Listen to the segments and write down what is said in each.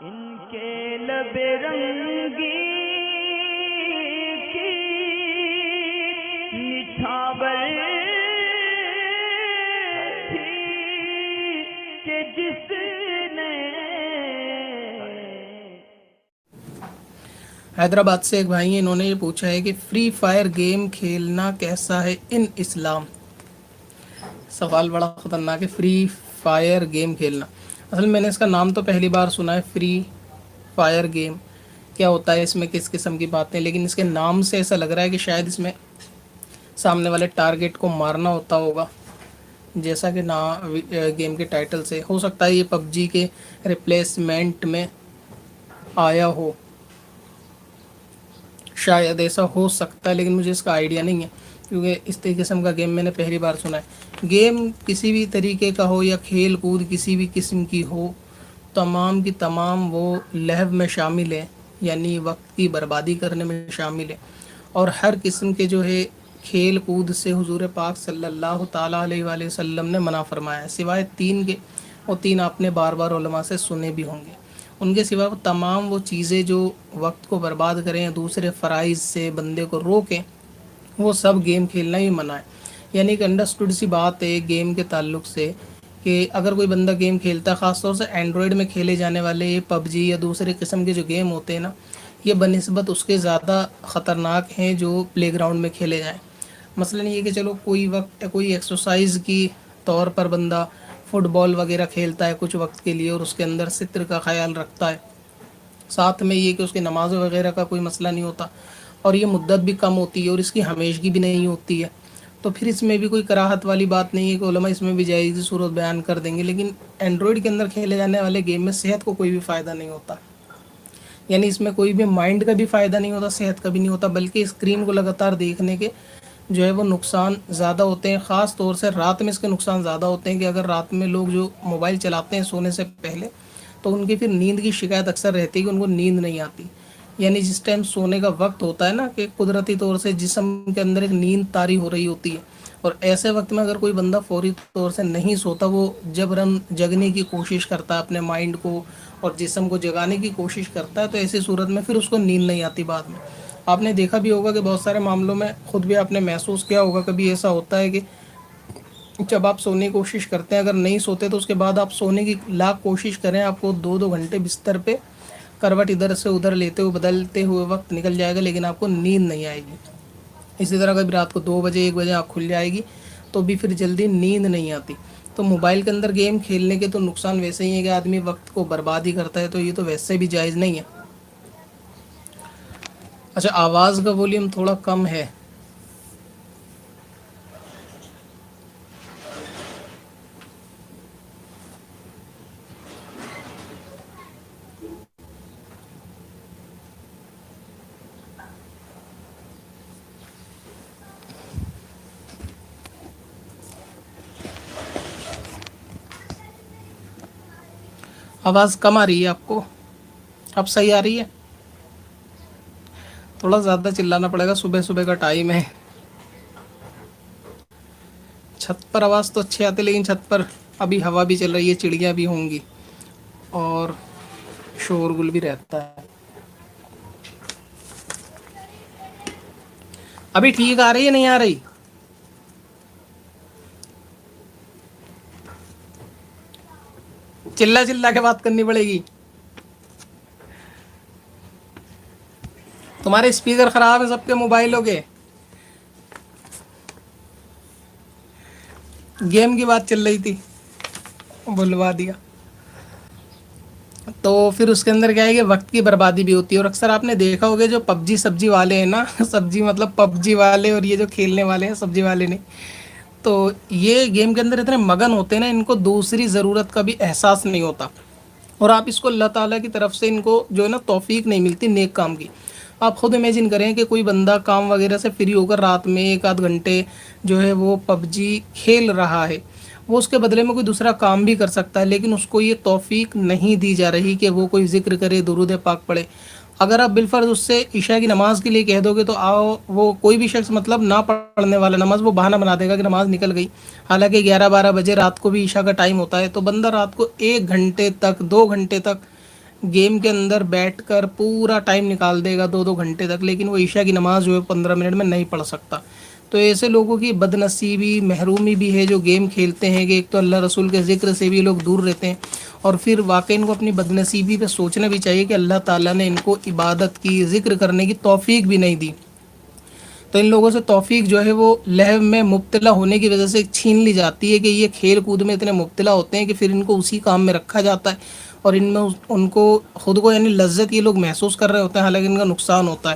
ان کے لب رنگی کی نچھاور تھی کہ جس نے حیدرآباد سے ایک بھائی ہیں، انہوں نے یہ پوچھا ہے کہ فری فائر گیم کھیلنا کیسا ہے ان اسلام؟ سوال بڑا خطرناک ہے، فری فائر گیم کھیلنا۔ اصل میں نے اس کا نام تو پہلی بار سنا ہے، فری فائر گیم کیا ہوتا ہے، اس میں کس قسم کی باتیں، لیکن اس کے نام سے ایسا لگ رہا ہے کہ شاید اس میں سامنے والے ٹارگٹ کو مارنا ہوتا ہوگا، جیسا کہ گیم کے ٹائٹل سے ہو سکتا ہے یہ پب جی کے ریپلیسمنٹ میں آیا ہو، شاید ایسا ہو سکتا ہے، لیکن مجھے اس کا آئیڈیا نہیں ہے کیونکہ اس قسم کا گیم میں نے پہلی بار سنا ہے۔ گیم کسی بھی طریقے کا ہو یا کھیل کود کسی بھی قسم کی ہو، تمام کی تمام وہ لہو میں شامل ہے، یعنی وقت کی بربادی کرنے میں شامل ہے، اور ہر قسم کے جو ہے کھیل کود سے حضور پاک صلی اللہ تعالیٰ علیہ وآلہ وسلم نے منع فرمایا ہے، سوائے تین کے، وہ تین آپ نے بار بار علماء سے سنے بھی ہوں گے۔ ان کے سوا تمام وہ چیزیں جو وقت کو برباد کریں یا دوسرے فرائض سے بندے کو روکیں، وہ سب گیم کھیلنا ہی منع ہے۔ یعنی کہ انڈرسٹوڈ سی بات ہے گیم کے تعلق سے کہ اگر کوئی بندہ گیم کھیلتا ہے، خاص طور سے اینڈرائڈ میں کھیلے جانے والے یہ پب جی یا دوسرے قسم کے جو گیم ہوتے ہیں نا، یہ بنسبت اس کے زیادہ خطرناک ہیں جو پلے گراؤنڈ میں کھیلے جائیں۔ مثلا یہ کہ چلو کوئی وقت کوئی ایکسرسائز کی طور پر بندہ فٹ بال وغیرہ کھیلتا ہے کچھ وقت کے لیے اور اس کے اندر ستر کا خیال رکھتا ہے، ساتھ میں یہ کہ اس کے نماز وغیرہ کا کوئی مسئلہ نہیں ہوتا اور یہ مدت بھی کم ہوتی ہے اور اس کی ہمیشگی بھی نہیں ہوتی ہے، تو پھر اس میں بھی کوئی کراہت والی بات نہیں ہے کہ علماء اس میں بھی جائز صورت بیان کر دیں گے۔ لیکن اینڈرائڈ کے اندر کھیلے جانے والے گیم میں صحت کو کوئی بھی فائدہ نہیں ہوتا، یعنی اس میں کوئی بھی مائنڈ کا بھی فائدہ نہیں ہوتا، صحت کا بھی نہیں ہوتا، بلکہ اسکرین کو لگاتار دیکھنے کے جو ہے وہ نقصان زیادہ ہوتے ہیں۔ خاص طور سے رات میں اس کے نقصان زیادہ ہوتے ہیں کہ اگر رات میں لوگ جو موبائل چلاتے ہیں سونے سے پہلے، تو ان کی پھر نیند کی شکایت اکثر رہتی ہے کہ ان کو نیند نہیں آتی، یعنی جس ٹائم سونے کا وقت ہوتا ہے نا کہ قدرتی طور سے جسم کے اندر ایک نیند طاری ہو رہی ہوتی ہے، اور ایسے وقت میں اگر کوئی بندہ فوری طور سے نہیں سوتا، وہ جبراً جگنے کی کوشش کرتا ہے، اپنے مائنڈ کو اور جسم کو جگانے کی کوشش کرتا ہے، تو ایسی صورت میں پھر اس کو نیند نہیں آتی بعد میں۔ آپ نے دیکھا بھی ہوگا کہ بہت سارے معاملوں میں خود بھی آپ نے محسوس کیا ہوگا، کبھی ایسا ہوتا ہے کہ جب آپ سونے کی کوشش کرتے ہیں اگر نہیں سوتے تو اس کے بعد آپ سونے کی لاکھ کوشش کریں، آپ کو 2 گھنٹے بستر پہ کروٹ ادھر سے ادھر لیتے ہوئے بدلتے ہوئے وقت نکل جائے گا، لیکن آپ کو نیند نہیں آئے گی۔ اسی طرح کبھی رات کو 2 بجے 1 بجے آنکھ کھل جائے گی تو بھی پھر جلدی نیند نہیں آتی۔ تو موبائل کے اندر گیم کھیلنے کے تو نقصان ویسے ہی ہے کہ آدمی وقت کو برباد ہی کرتا ہے، تو یہ تو ویسے بھی جائز نہیں ہے۔ اچھا، آواز کا والیوم تھوڑا کم ہے۔ آواز کم آ رہی ہے آپ کو؟ اب صحیح آ رہی ہے؟ تھوڑا زیادہ چلانا پڑے گا، صبح صبح کا ٹائم ہے۔ چھت پر آواز تو اچھی آتی ہے، لیکن چھت پر ابھی ہوا بھی چل رہی ہے، چڑیاں بھی ہوں گی اور شور گل بھی رہتا ہے۔ ابھی ٹھیک آ رہی ہے نہیں آ رہی؟ چلا کے بات کرنی پڑے گی۔ تمہارے اسپیکر خراب ہیں سب کے موبائلوں کے۔ گیم کی بات چل رہی تھی، بلوا دیا۔ تو پھر اس کے اندر کیا ہے کہ وقت کی بربادی بھی ہوتی ہے، اور اکثر آپ نے دیکھا ہوگا جو پب جی سبزی والے ہیں نا، سبزی مطلب پب جی والے، اور یہ جو کھیلنے والے ہیں سبزی والے نہیں، تو یہ گیم کے اندر اتنے مگن ہوتے ہیں نا، ان کو دوسری ضرورت کا بھی احساس نہیں ہوتا، اور آپ اس کو اللہ تعالیٰ کی طرف سے ان کو جو ہے نا توفیق نہیں ملتی نیک کام کی۔ آپ خود امیجن کریں کہ کوئی بندہ کام وغیرہ سے فری ہو کر رات میں 1 آدھ گھنٹے جو ہے وہ پب جی کھیل رہا ہے، وہ اس کے بدلے میں کوئی دوسرا کام بھی کر سکتا ہے، لیکن اس کو یہ توفیق نہیں دی جا رہی کہ وہ کوئی ذکر کرے، درود پاک پڑھے۔ اگر آپ بالفرض اس سے عشاء کی نماز کے لیے کہہ دو گے تو وہ کوئی بھی شخص مطلب نہ پڑھنے والا نماز، وہ بہانہ بنا دے گا کہ نماز نکل گئی، حالانکہ 11-12 بجے رات کو بھی عشاء کا ٹائم ہوتا ہے، تو بندہ رات کو 1 گھنٹے تک 2 گھنٹے تک گیم کے اندر بیٹھ کر پورا ٹائم نکال دے گا 2 2 گھنٹے تک، لیکن وہ عشاء کی نماز جو ہے 15 منٹ میں نہیں پڑھ سکتا. تو ایسے لوگوں کی بد نصیبی محرومی بھی ہے جو گیم کھیلتے ہیں، کہ ایک تو اللہ رسول کے ذکر سے بھی لوگ دور رہتے ہیں، اور پھر واقعی ان کو اپنی بد نصیبی پہ سوچنا بھی چاہیے کہ اللہ تعالیٰ نے ان کو عبادت کی، ذکر کرنے کی توفیق بھی نہیں دی. تو ان لوگوں سے توفیق جو ہے وہ لہو میں مبتلا ہونے کی وجہ سے چھین لی جاتی ہے، کہ یہ کھیل کود میں اتنے مبتلا ہوتے ہیں کہ پھر ان کو اسی کام میں رکھا جاتا ہے، اور ان میں ان کو خود کو یعنی لذت یہ لوگ محسوس کر رہے ہوتے ہیں، حالانکہ ان کا نقصان ہوتا ہے.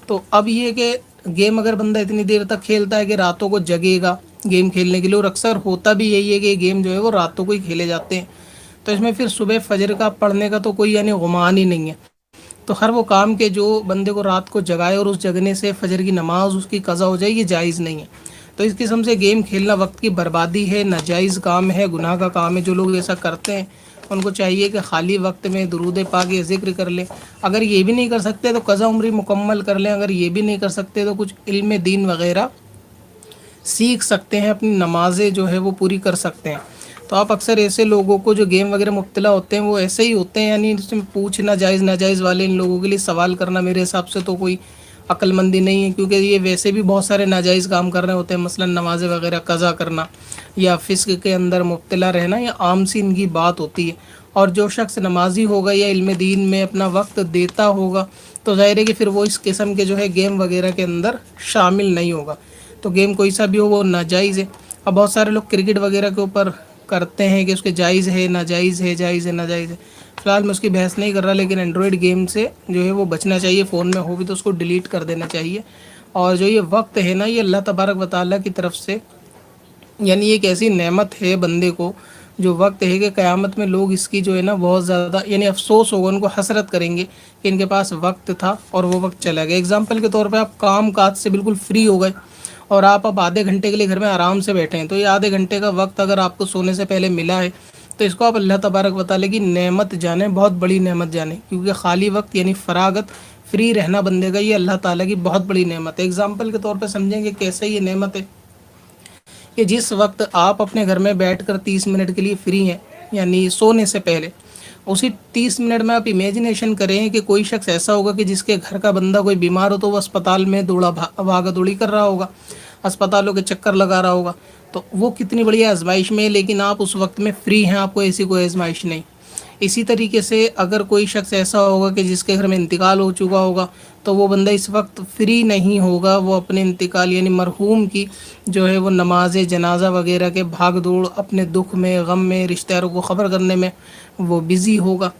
تو اب یہ کہ گیم اگر بندہ اتنی دیر تک کھیلتا ہے کہ راتوں کو جگے گا گیم کھیلنے کے لیے، اور اکثر ہوتا بھی یہی ہے کہ یہ گیم جو ہے وہ راتوں کو ہی کھیلے جاتے ہیں، تو اس میں پھر صبح فجر کا پڑھنے کا تو کوئی یعنی گمان ہی نہیں ہے. تو ہر وہ کام کے جو بندے کو رات کو جگائے اور اس جگنے سے فجر کی نماز اس کی قضا ہو جائے، یہ جائز نہیں ہے. تو اس قسم سے گیم کھیلنا وقت کی بربادی ہے، ناجائز کام ہے، گناہ کا کام ہے. جو لوگ ایسا کرتے ہیں ان کو چاہیے کہ خالی وقت میں درود پاک یا ذکر کر لیں. اگر یہ بھی نہیں کر سکتے تو قضا عمری مکمل کر لیں. اگر یہ بھی نہیں کر سکتے تو کچھ علم دین وغیرہ سیکھ سکتے ہیں، اپنی نمازیں جو ہے وہ پوری کر سکتے ہیں. تو آپ اکثر ایسے لوگوں کو جو گیم وغیرہ مبتلا ہوتے ہیں وہ ایسے ہی ہوتے ہیں، یعنی اس میں پوچھنا جائز ناجائز والے ان لوگوں کے لیے سوال کرنا میرے حساب سے تو کوئی عقل مندی نہیں ہے، کیونکہ یہ ویسے بھی بہت سارے ناجائز کام کر رہے ہوتے ہیں، مثلا نمازیں وغیرہ قضا کرنا یا فسق کے اندر مبتلا رہنا، یا عام سی ان کی بات ہوتی ہے. اور جو شخص نمازی ہوگا یا علم دین میں اپنا وقت دیتا ہوگا تو ظاہر ہے کہ پھر وہ اس قسم کے جو ہے گیم وغیرہ کے اندر شامل نہیں ہوگا. تو گیم کوئی سا بھی ہو وہ ناجائز ہے. اب بہت سارے لوگ کرکٹ وغیرہ کے اوپر کرتے ہیں کہ اس کے جائز ہے ناجائز ہے، جائز ہے ناجائز ہے. فی الحال میں اس کی بحث نہیں کر رہا، لیکن اینڈرائڈ گیم سے جو ہے وہ بچنا چاہیے. فون میں ہو بھی تو اس کو ڈیلیٹ کر دینا چاہیے. اور جو یہ وقت ہے نا، یہ اللہ تبارک و تعالیٰ کی طرف سے یعنی ایک ایسی نعمت ہے بندے کو، جو وقت ہے کہ قیامت میں لوگ اس کی جو ہے نا بہت زیادہ یعنی افسوس ہوگا، ان کو حسرت کریں گے کہ ان کے پاس وقت تھا اور وہ وقت چلا گیا. اگزامپل کے طور پہ آپ کام کاج سے بالکل فری ہو گئے اور آپ اب آدھے گھنٹے کے لیے گھر میں آرام سے بیٹھے ہیں، تو یہ آدھے گھنٹے کا وقت اگر آپ کو سونے سے پہلے ملا ہے تو اس کو آپ اللہ تبارک و تعالیٰ کی نعمت جانیں، بہت بڑی نعمت جانیں. کیونکہ خالی وقت یعنی فراغت، فری رہنا بندے کا، یہ اللہ تعالیٰ کی بہت بڑی نعمت ہے. اگزامپل کے طور پہ سمجھیں کہ کیسے یہ نعمت ہے کہ جس وقت آپ اپنے گھر میں بیٹھ کر 30 منٹ کے لیے فری ہیں یعنی سونے سے پہلے، اسی 30 منٹ میں آپ امیجنیشن کریں کہ کوئی شخص ایسا ہوگا کہ جس کے گھر کا بندہ کوئی بیمار ہو تو وہ اسپتال میں بھاگا دوڑی کر رہا ہوگا، اسپتالوں کے چکر لگا رہا ہوگا. تو وہ کتنی بڑی آزمائش میں ہے، لیکن آپ اس وقت میں فری ہیں، آپ کو ایسی کوئی آزمائش نہیں. اسی طریقے سے اگر کوئی شخص ایسا ہوگا کہ جس کے گھر میں انتقال ہو چکا ہوگا تو وہ بندہ اس وقت فری نہیں ہوگا. وہ اپنے انتقال یعنی مرحوم کی جو ہے وہ نماز جنازہ وغیرہ کے بھاگ دوڑ، اپنے دکھ میں غم میں رشتہ داروں کو خبر کرنے میں وہ بزی ہوگا.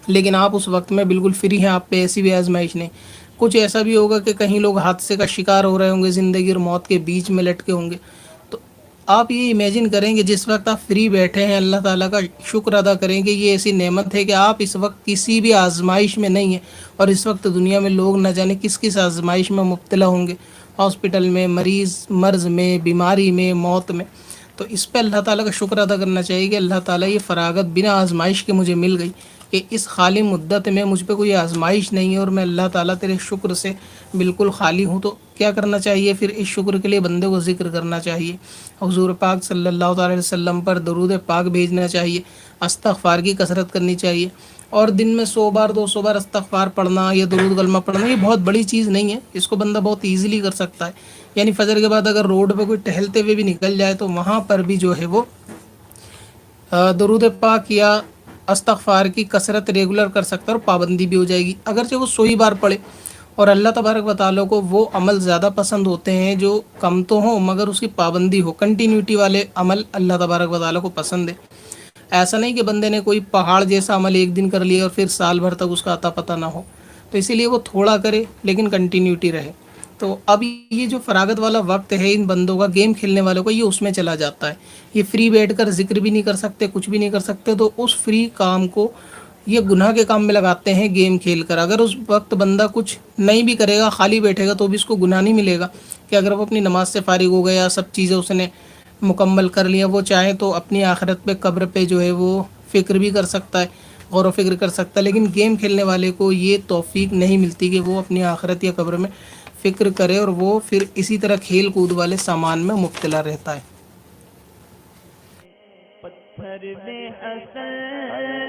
لیکن آپ اس وقت میں بالکل فری ہیں، آپ پہ ایسی بھی آزمائش نہیں. کچھ ایسا بھی ہوگا کہ کہیں لوگ حادثے کا شکار ہو رہے ہوں گے، زندگی اور موت کے بیچ میں لٹکے ہوں گے. تو آپ یہ امیجن کریں کہ جس وقت آپ فری بیٹھے ہیں اللہ تعالیٰ کا شکر ادا کریں کہ یہ ایسی نعمت ہے کہ آپ اس وقت کسی بھی آزمائش میں نہیں ہیں. اور اس وقت دنیا میں لوگ نہ جانے کس کس آزمائش میں مبتلا ہوں گے، ہاسپٹل میں، مرض میں، بیماری میں، موت میں. تو اس پہ اللہ تعالیٰ کا شکر ادا کرنا چاہیے کہ اللہ تعالیٰ یہ فراغت بنا آزمائش کے مجھے مل گئی، کہ اس خالی مدت میں مجھ پہ کوئی آزمائش نہیں ہے اور میں اللہ تعالیٰ تیرے شکر سے بالکل خالی ہوں. تو کیا کرنا چاہیے پھر؟ اس شکر کے لیے بندے کو ذکر کرنا چاہیے، حضور پاک صلی اللہ تعالی وسلم پر درود پاک بھیجنا چاہیے، استغفار کی کثرت کرنی چاہیے. اور دن میں 100 بار 200 بار استغفار پڑھنا یا درود کلمہ پڑھنا یہ بہت بڑی چیز نہیں ہے، اس کو بندہ بہت ایزیلی کر سکتا ہے. یعنی فجر کے بعد اگر روڈ پہ کوئی ٹہلتے ہوئے بھی نکل جائے تو وہاں پر بھی جو ہے وہ درود پاک یا استغفار کی کثرت ریگولر کر سکتا ہے اور پابندی بھی ہو جائے گی. اگرچہ وہ 100 ہی بار پڑھے. اور اللہ تبارک و تعالیٰ کو وہ عمل زیادہ پسند ہوتے ہیں جو کم تو ہوں مگر اس کی پابندی ہو، کنٹینیوٹی والے عمل اللہ تبارک و تعالیٰ کو پسند ہے. ایسا نہیں کہ بندے نے کوئی پہاڑ جیسا عمل ایک دن کر لیا اور پھر سال بھر تک اس کا عطا پتہ نہ ہو. تو اسی لیے وہ تھوڑا کرے لیکن کنٹینیوٹی رہے. تو اب یہ جو فراغت والا وقت ہے ان بندوں کا، گیم کھیلنے والوں کا، یہ اس میں چلا جاتا ہے. یہ فری بیٹھ کر ذکر بھی نہیں کر سکتے، کچھ بھی نہیں کر سکتے، تو اس فری کام کو یہ گناہ کے کام میں لگاتے ہیں گیم کھیل کر. اگر اس وقت بندہ کچھ نہیں بھی کرے گا، خالی بیٹھے گا، تو بھی اس کو گناہ نہیں ملے گا. کہ اگر وہ اپنی نماز سے فارغ ہو گیا، سب چیزیں اس نے مکمل کر لیا، وہ چاہے تو اپنی آخرت پہ قبر پہ جو ہے وہ فکر بھی کر سکتا ہے، غور و فکر کر سکتا ہے. لیکن گیم کھیلنے والے کو یہ توفیق نہیں ملتی کہ وہ اپنی آخرت یا قبر میں فکر کرے، اور وہ پھر اسی طرح کھیل کود والے سامان میں مبتلا رہتا ہے. پتھر میں اصل